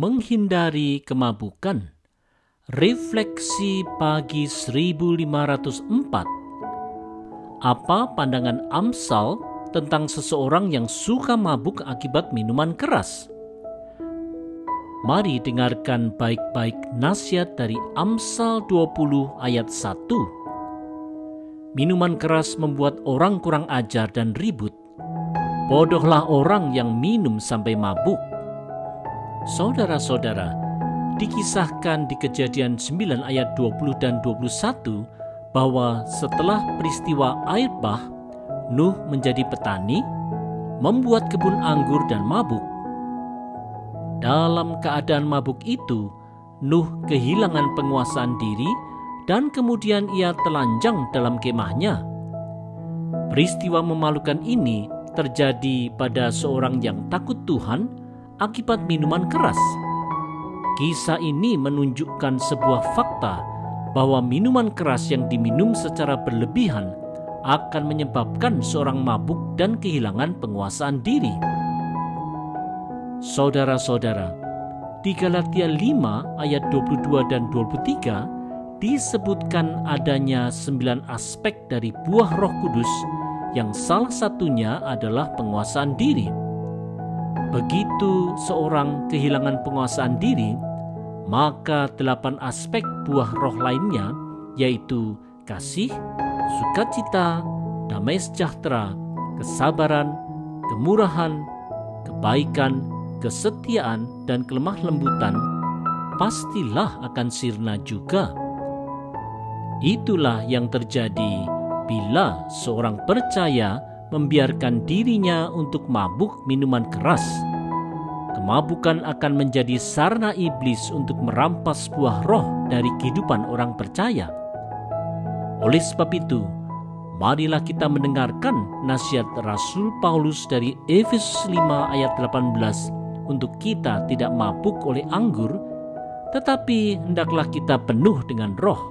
Menghindari kemabukan. Refleksi pagi 1504. Apa pandangan Amsal tentang seseorang yang suka mabuk akibat minuman keras? Mari dengarkan baik-baik nasihat dari Amsal 20 ayat 1. Minuman keras membuat orang kurang ajar dan ribut. Bodohlah orang yang minum sampai mabuk. Saudara-saudara, dikisahkan di Kejadian 9 ayat 20 dan 21 bahwa setelah peristiwa air bah, Nuh menjadi petani, membuat kebun anggur dan mabuk. Dalam keadaan mabuk itu, Nuh kehilangan penguasaan diri dan kemudian ia telanjang dalam kemahnya. Peristiwa memalukan ini terjadi pada seorang yang takut Tuhan akibat minuman keras. Kisah ini menunjukkan sebuah fakta bahwa minuman keras yang diminum secara berlebihan akan menyebabkan seorang mabuk dan kehilangan penguasaan diri. Saudara-saudara, di Galatia 5 ayat 22 dan 23 disebutkan adanya 9 aspek dari buah Roh Kudus yang salah satunya adalah penguasaan diri. Begitu seorang kehilangan penguasaan diri, maka 8 aspek buah roh lainnya, yaitu kasih, sukacita, damai sejahtera, kesabaran, kemurahan, kebaikan, kesetiaan, dan kelemah lembutan, pastilah akan sirna juga. Itulah yang terjadi bila seorang percaya membiarkan dirinya untuk mabuk minuman keras. Kemabukan akan menjadi sarana iblis untuk merampas buah roh dari kehidupan orang percaya. Oleh sebab itu, marilah kita mendengarkan nasihat Rasul Paulus dari Efesus 5 ayat 18 untuk kita tidak mabuk oleh anggur, tetapi hendaklah kita penuh dengan roh.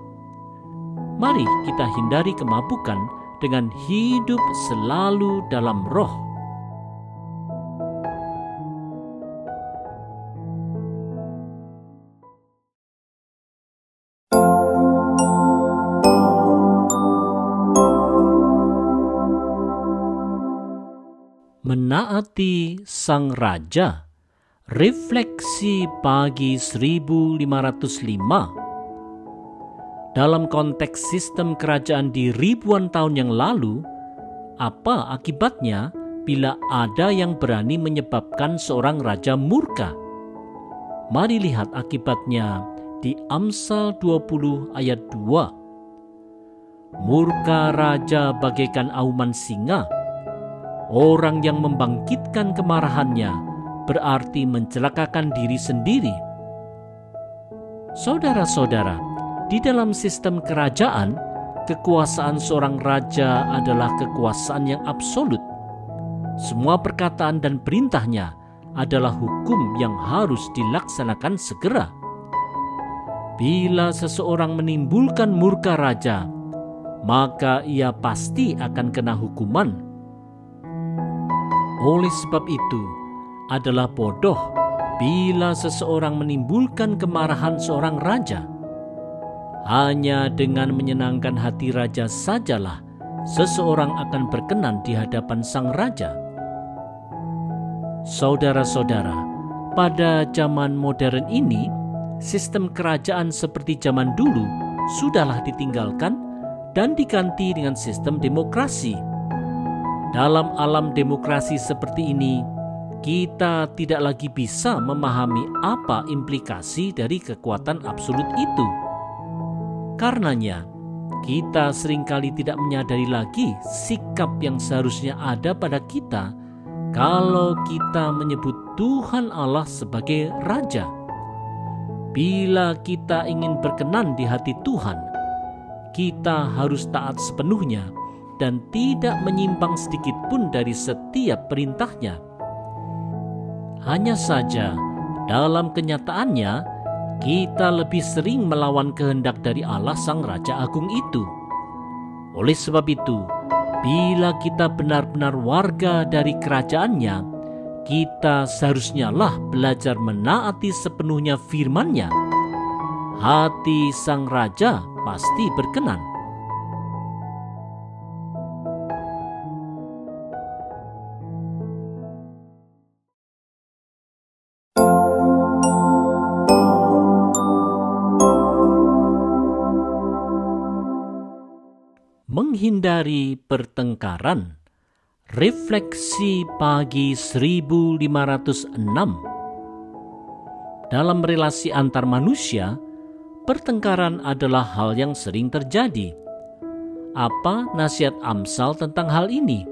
Mari kita hindari kemabukan dengan hidup selalu dalam roh. Menaati Sang Raja. Refleksi pagi 1505. Dalam konteks sistem kerajaan di ribuan tahun yang lalu, apa akibatnya bila ada yang berani menyebabkan seorang raja murka? Mari lihat akibatnya di Amsal 20 ayat 2. Murka raja bagaikan auman singa. Orang yang membangkitkan kemarahannya berarti mencelakakan diri sendiri. Saudara-saudara, di dalam sistem kerajaan, kekuasaan seorang raja adalah kekuasaan yang absolut. Semua perkataan dan perintahnya adalah hukum yang harus dilaksanakan segera. Bila seseorang menimbulkan murka raja, maka ia pasti akan kena hukuman. Oleh sebab itu, adalah bodoh bila seseorang menimbulkan kemarahan seorang raja. Hanya dengan menyenangkan hati raja sajalah seseorang akan berkenan di hadapan sang raja. Saudara-saudara, pada zaman modern ini, sistem kerajaan seperti zaman dulu sudahlah ditinggalkan dan diganti dengan sistem demokrasi. Dalam alam demokrasi seperti ini, kita tidak lagi bisa memahami apa implikasi dari kekuatan absolut itu. Karenanya, kita seringkali tidak menyadari lagi sikap yang seharusnya ada pada kita kalau kita menyebut Tuhan Allah sebagai Raja. Bila kita ingin berkenan di hati Tuhan, kita harus taat sepenuhnya dan tidak menyimpang sedikit pun dari setiap perintahnya. Hanya saja, dalam kenyataannya, kita lebih sering melawan kehendak dari Allah Sang Raja Agung itu. Oleh sebab itu, bila kita benar-benar warga dari kerajaannya kita seharusnya lah belajar menaati sepenuhnya firman-Nya. Hati sang raja pasti berkenan. Menghindari pertengkaran. Refleksi pagi 1506. Dalam relasi antar manusia, pertengkaran adalah hal yang sering terjadi. Apa nasihat Amsal tentang hal ini?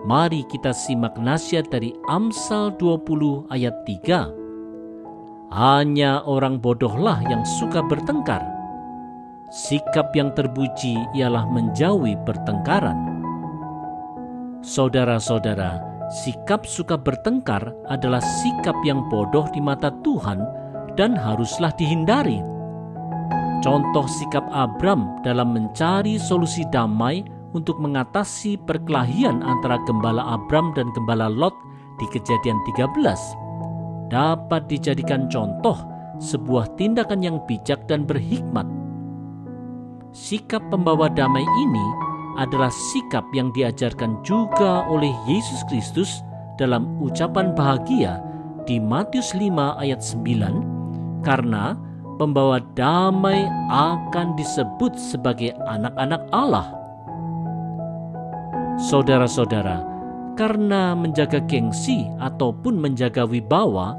Mari kita simak nasihat dari Amsal 20 ayat 3. Hanya orang bodohlah yang suka bertengkar. Sikap yang terpuji ialah menjauhi pertengkaran. Saudara-saudara, sikap suka bertengkar adalah sikap yang bodoh di mata Tuhan dan haruslah dihindari. Contoh sikap Abram dalam mencari solusi damai untuk mengatasi perkelahian antara gembala Abram dan gembala Lot di Kejadian 13 dapat dijadikan contoh sebuah tindakan yang bijak dan berhikmat. Sikap pembawa damai ini adalah sikap yang diajarkan juga oleh Yesus Kristus dalam ucapan bahagia di Matius 5 ayat 9, karena pembawa damai akan disebut sebagai anak-anak Allah. Saudara-saudara, karena menjaga gengsi ataupun menjaga wibawa,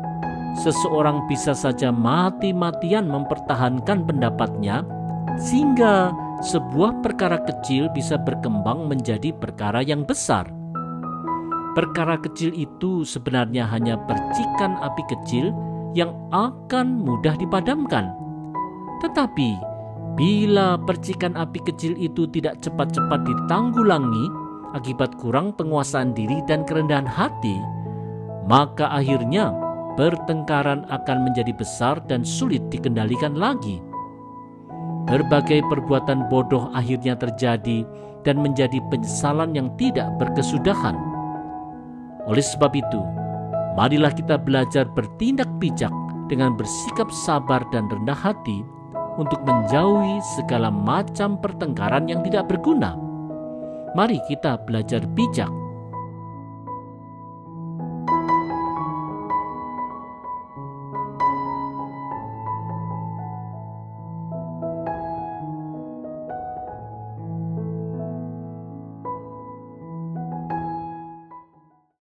seseorang bisa saja mati-matian mempertahankan pendapatnya, sehingga sebuah perkara kecil bisa berkembang menjadi perkara yang besar. Perkara kecil itu sebenarnya hanya percikan api kecil yang akan mudah dipadamkan. Tetapi bila percikan api kecil itu tidak cepat-cepat ditanggulangi akibat kurang penguasaan diri dan kerendahan hati, maka akhirnya pertengkaran akan menjadi besar dan sulit dikendalikan lagi. Berbagai perbuatan bodoh akhirnya terjadi dan menjadi penyesalan yang tidak berkesudahan. Oleh sebab itu, marilah kita belajar bertindak bijak dengan bersikap sabar dan rendah hati untuk menjauhi segala macam pertengkaran yang tidak berguna. Mari kita belajar bijak